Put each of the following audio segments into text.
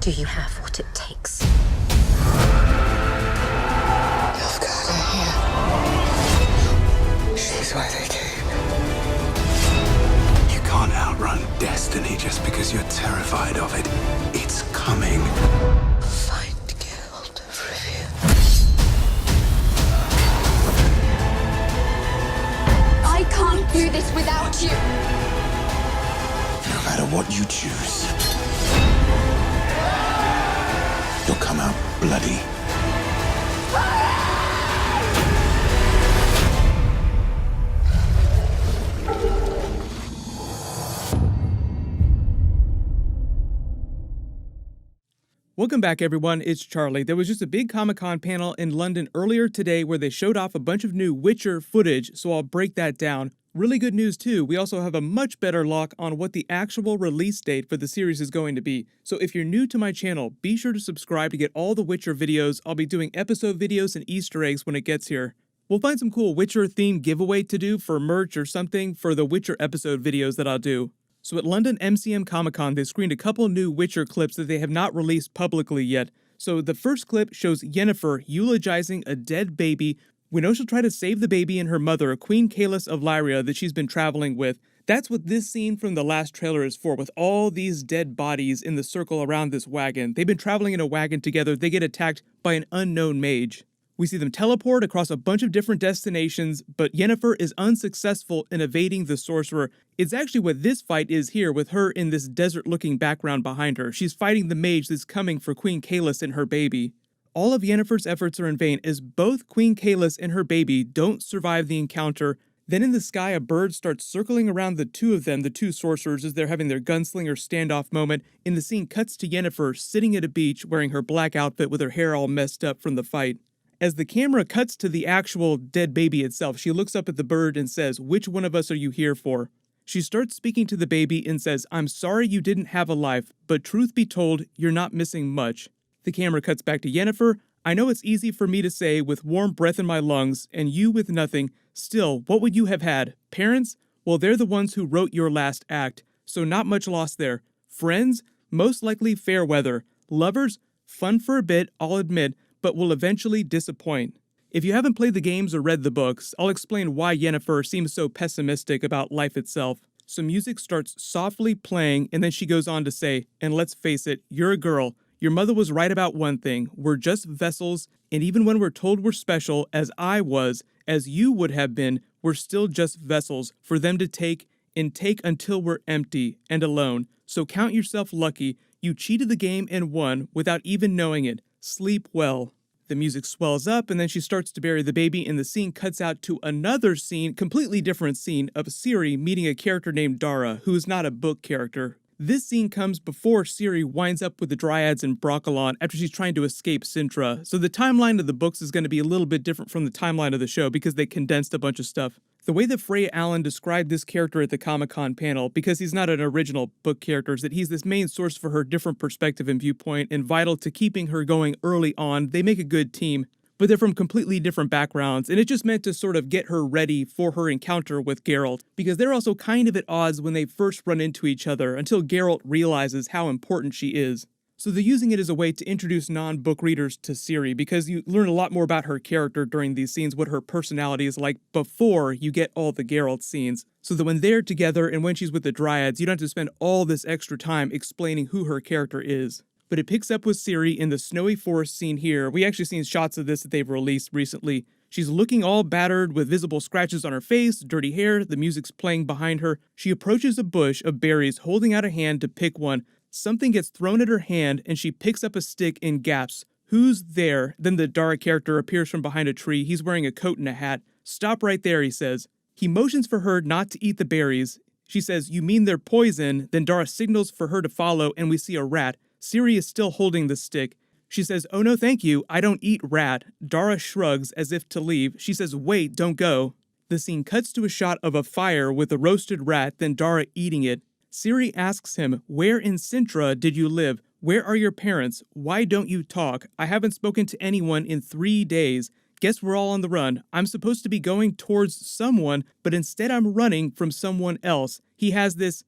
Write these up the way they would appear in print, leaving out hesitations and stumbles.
Do you have what it takes? You've got her here. She's why they came. You can't outrun destiny just because you're terrified of it. It's coming. Find Geralt of Rivia. I can't do this without you. No matter what you choose, you'll come out bloody. Welcome back, everyone. It's Charlie. There was just a big Comic-Con panel in London earlier today where they showed off a bunch of new Witcher footage, so I'll break that down. Really good news, too. We also have a much better lock on what the actual release date for the series is going to be. So if you're new to my channel, be sure to subscribe to get all the Witcher videos. I'll be doing episode videos and Easter eggs when it gets here. We'll find some cool Witcher-themed giveaway to do for merch or something for the Witcher episode videos that I'll do. So at London MCM Comic-Con, they screened a couple new Witcher clips that they have not released publicly yet. So the first clip shows Yennefer eulogizing a dead baby. We know she'll try to save the baby and her mother, Queen Calis of Lyria, that she's been traveling with. That's what this scene from the last trailer is for, with all these dead bodies in the circle around this wagon. They've been traveling in a wagon together. They get attacked by an unknown mage. We see them teleport across a bunch of different destinations, but Yennefer is unsuccessful in evading the sorcerer. It's actually what this fight is here, with her in this desert-looking background behind her. She's fighting the mage that's coming for Queen Calis and her baby. All of Yennefer's efforts are in vain, as both Queen Calis and her baby don't survive the encounter. Then in the sky, a bird starts circling around the two of them, the two sorcerers, as they're having their gunslinger standoff moment, and the scene cuts to Yennefer sitting at a beach wearing her black outfit with her hair all messed up from the fight. As the camera cuts to the actual dead baby itself, she looks up at the bird and says, "Which one of us are you here for?" She starts speaking to the baby and says, "I'm sorry you didn't have a life, but truth be told, you're not missing much." The camera cuts back to Yennefer. "I know it's easy for me to say with warm breath in my lungs, and you with nothing. Still, what would you have had? Parents? Well, they're the ones who wrote your last act, so not much loss there. Friends? Most likely fair weather. Lovers? Fun for a bit, I'll admit, but will eventually disappoint." If you haven't played the games or read the books, I'll explain why Yennefer seems so pessimistic about life itself. So music starts softly playing, and then she goes on to say, "And let's face it, you're a girl. Your mother was right about one thing. We're just vessels, and even when we're told we're special, as I was, as you would have been, we're still just vessels for them to take and take until we're empty and alone. So count yourself lucky. You cheated the game and won without even knowing it. Sleep well." The music swells up, and then she starts to bury the baby, and the scene cuts out to another scene, completely different scene, of Ciri meeting a character named Dara, who is not a book character. This scene comes before Ciri winds up with the Dryads in Brokilon after she's trying to escape Sintra. So the timeline of the books is going to be a little bit different from the timeline of the show because they condensed a bunch of stuff. The way that Freya Allen described this character at the Comic-Con panel, because he's not an original book character, is that he's this main source for her different perspective and viewpoint and vital to keeping her going early on. They make a good team, but they're from completely different backgrounds, and it just meant to sort of get her ready for her encounter with Geralt, because they're also kind of at odds when they first run into each other until Geralt realizes how important she is. So they're using it as a way to introduce non-book readers to Ciri, because you learn a lot more about her character during these scenes, what her personality is like before you get all the Geralt scenes. So that when they're together and when she's with the Dryads, you don't have to spend all this extra time explaining who her character is. But it picks up with Ciri in the snowy forest scene here. We actually seen shots of this that they've released recently. She's looking all battered with visible scratches on her face, dirty hair, the music's playing behind her. She approaches a bush of berries, holding out a hand to pick one. Something gets thrown at her hand, and she picks up a stick and gasps, "Who's there?" Then the Dara character appears from behind a tree. He's wearing a coat and a hat. "Stop right there," he says. He motions for her not to eat the berries. She says, "You mean they're poison?" Then Dara signals for her to follow, and we see a rat. Ciri is still holding the stick. She says, "Oh no, thank you. I don't eat rat." Dara shrugs as if to leave. She says, "Wait, don't go." The scene cuts to a shot of a fire with a roasted rat, then Dara eating it. Ciri asks him, "Where in Sintra did you live? Where are your parents? Why don't you talk? I haven't spoken to anyone in 3 days. Guess we're all on the run. I'm supposed to be going towards someone, but instead I'm running from someone else. He has this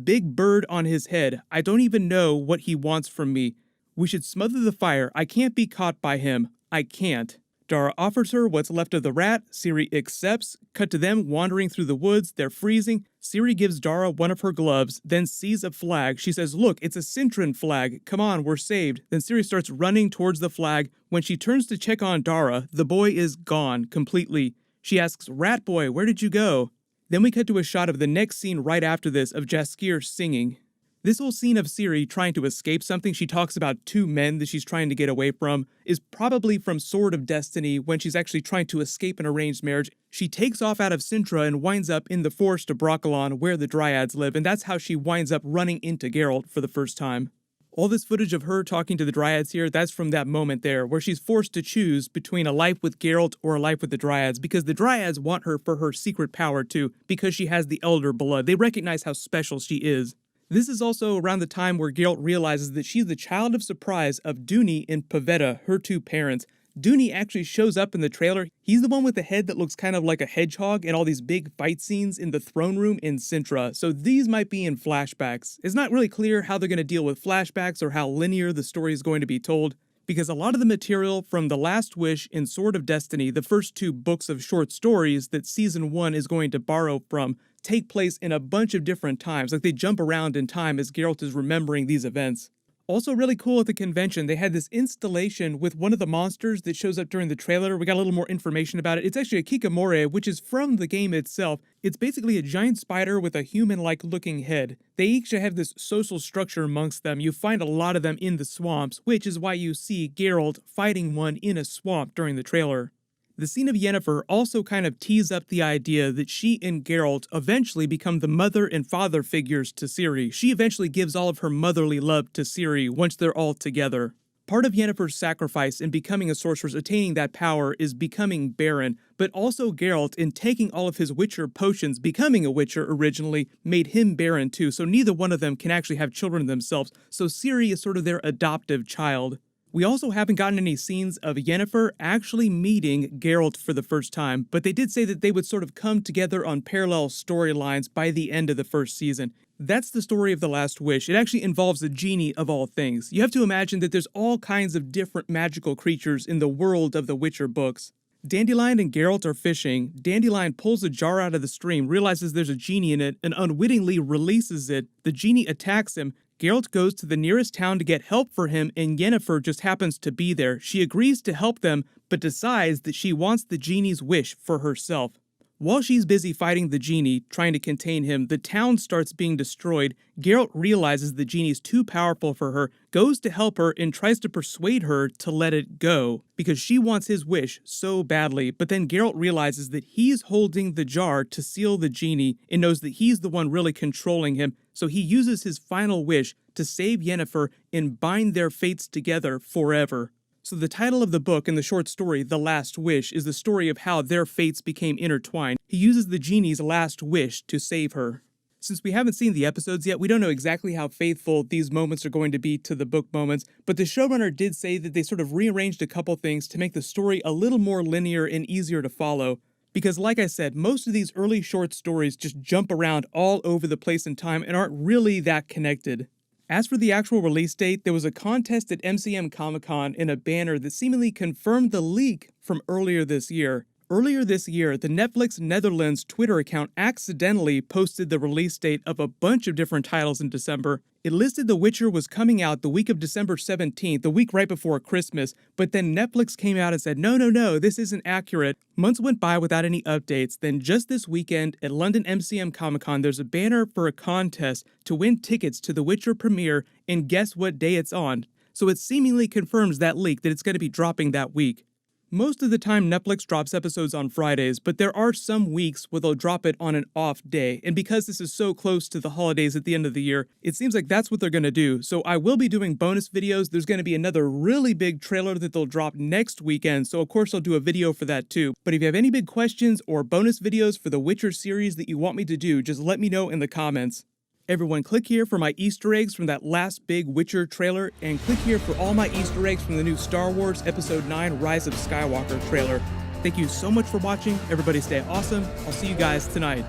big bird on his head. I don't even know what he wants from me. We should smother the fire. I can't be caught by him. I can't. Dara offers her what's left of the rat. Ciri accepts. Cut to them wandering through the woods. They're freezing. Ciri gives Dara one of her gloves, then sees a flag. She says, look, it's a Cintran flag. Come on, we're saved. Then Ciri starts running towards the flag. When she turns to check on Dara, the boy is gone completely. She asks, Rat boy, where did you go? Then we cut to a shot of the next scene right after this of Jaskier singing. This whole scene of Ciri trying to escape something, she talks about two men that she's trying to get away from, is probably from Sword of Destiny when she's actually trying to escape an arranged marriage. She takes off out of Cintra and winds up in the forest of Broccolon where the Dryads live, and that's how she winds up running into Geralt for the first time. All this footage of her talking to the Dryads here, that's from that moment there, where she's forced to choose between a life with Geralt or a life with the Dryads, because the Dryads want her for her secret power too, because she has the Elder blood. They recognize how special she is. This is also around the time where Geralt realizes that she's the child of surprise of Duny and Pavetta, her two parents. Duny actually shows up in the trailer. He's the one with the head that looks kind of like a hedgehog and all these big fight scenes in the throne room in Cintra, so these might be in flashbacks. It's not really clear how they're going to deal with flashbacks or how linear the story is going to be told, because a lot of the material from The Last Wish and Sword of Destiny, the first two books of short stories that Season 1 is going to borrow from, take place in a bunch of different times, like they jump around in time as Geralt is remembering these events. Also really cool at the convention, they had this installation with one of the monsters that shows up during the trailer. We got a little more information about it. It's actually a Kikamore, which is from the game itself. It's basically a giant spider with a human-like looking head. They each have this social structure amongst them. You find a lot of them in the swamps, which is why you see Geralt fighting one in a swamp during the trailer. The scene of Yennefer also kind of tees up the idea that she and Geralt eventually become the mother and father figures to Ciri. She eventually gives all of her motherly love to Ciri once they're all together. Part of Yennefer's sacrifice in becoming a sorceress, attaining that power, is becoming barren, but also Geralt, in taking all of his Witcher potions, becoming a Witcher originally, made him barren too, so neither one of them can actually have children themselves, so Ciri is sort of their adoptive child. We also haven't gotten any scenes of Yennefer actually meeting Geralt for the first time, but they did say that they would sort of come together on parallel storylines by the end of the first season. That's the story of The Last Wish. It actually involves a genie of all things. You have to imagine that there's all kinds of different magical creatures in the world of the Witcher books. Dandelion and Geralt are fishing. Dandelion pulls a jar out of the stream, realizes there's a genie in it, and unwittingly releases it. The genie attacks him. Geralt goes to the nearest town to get help for him, and Yennefer just happens to be there. She agrees to help them, but decides that she wants the genie's wish for herself. While she's busy fighting the genie, trying to contain him, the town starts being destroyed. Geralt realizes the genie's too powerful for her, goes to help her, and tries to persuade her to let it go, because she wants his wish so badly. But then Geralt realizes that he's holding the jar to seal the genie, and knows that he's the one really controlling him, so he uses his final wish to save Yennefer and bind their fates together forever. So the title of the book and the short story, The Last Wish, is the story of how their fates became intertwined. He uses the genie's last wish to save her. Since we haven't seen the episodes yet, we don't know exactly how faithful these moments are going to be to the book moments, but the showrunner did say that they sort of rearranged a couple things to make the story a little more linear and easier to follow. Because like I said, most of these early short stories just jump around all over the place in time and aren't really that connected. As for the actual release date, there was a contest at MCM Comic-Con and a banner that seemingly confirmed the leak from earlier this year. Earlier this year, the Netflix Netherlands Twitter account accidentally posted the release date of a bunch of different titles in December. It listed The Witcher was coming out the week of December 17th, the week right before Christmas, but then Netflix came out and said, no, this isn't accurate. Months went by without any updates. Then just this weekend at London MCM Comic-Con, there's a banner for a contest to win tickets to The Witcher premiere, and guess what day it's on? So it seemingly confirms that leak that it's going to be dropping that week. Most of the time Netflix drops episodes on Fridays, but there are some weeks where they'll drop it on an off day, and because this is so close to the holidays at the end of the year, it seems like that's what they're going to do. So I will be doing bonus videos. There's going to be another really big trailer that they'll drop next weekend, so of course I'll do a video for that too. But if you have any big questions or bonus videos for the Witcher series that you want me to do, just let me know in the comments. Everyone, click here for my Easter eggs from that last big Witcher trailer, and click here for all my Easter eggs from the new Star Wars Episode 9 Rise of Skywalker trailer. Thank you so much for watching. Everybody stay awesome. I'll see you guys tonight.